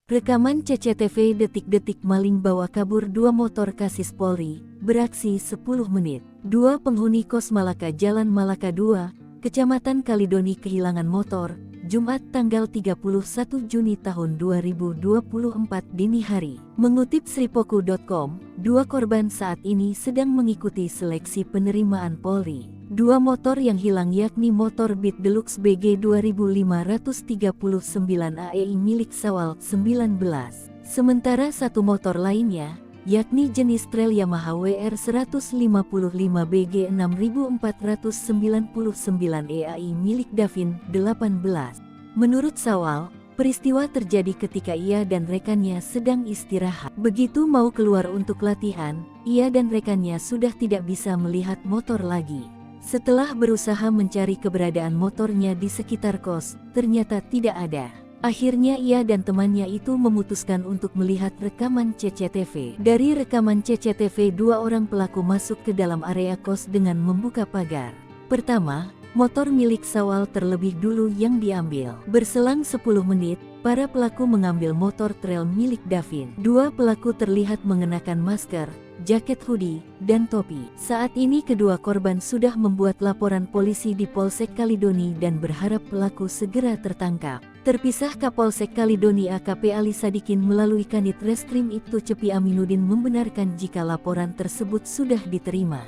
Rekaman CCTV detik-detik maling bawa kabur 2 motor Kasis Polri, beraksi 10 menit. 2 penghuni kos Malaka Jalan Malaka 2, Kecamatan Kalidoni kehilangan motor, Jumat tanggal 31 Juni tahun 2024 dini hari. Mengutip sripoku.com, 2 korban saat ini sedang mengikuti seleksi penerimaan Polri. 2 motor yang hilang yakni motor Beat Deluxe BG 2539 AEI milik Sawal 19. Sementara 1 motor lainnya, yakni jenis trail Yamaha WR 155 BG 6499 EAI milik Davin 18. Menurut Sawal, peristiwa terjadi ketika ia dan rekannya sedang istirahat. Begitu mau keluar untuk latihan, ia dan rekannya sudah tidak bisa melihat motor lagi. Setelah berusaha mencari keberadaan motornya di sekitar kos, ternyata tidak ada. Akhirnya ia dan temannya itu memutuskan untuk melihat rekaman CCTV. Dari rekaman CCTV, 2 orang pelaku masuk ke dalam area kos dengan membuka pagar. Pertama, motor milik Sawal terlebih dulu yang diambil. Berselang 10 menit, para pelaku mengambil motor trail milik Davin. 2 pelaku terlihat mengenakan masker, jaket hoodie, dan topi. Saat ini kedua korban sudah membuat laporan polisi di Polsek Kalidoni dan berharap pelaku segera tertangkap. Terpisah Kapolsek Kalidoni AKP Ali Sadikin melalui Kanit Reskrim Ibtu Cepi Aminuddin membenarkan jika laporan tersebut sudah diterima.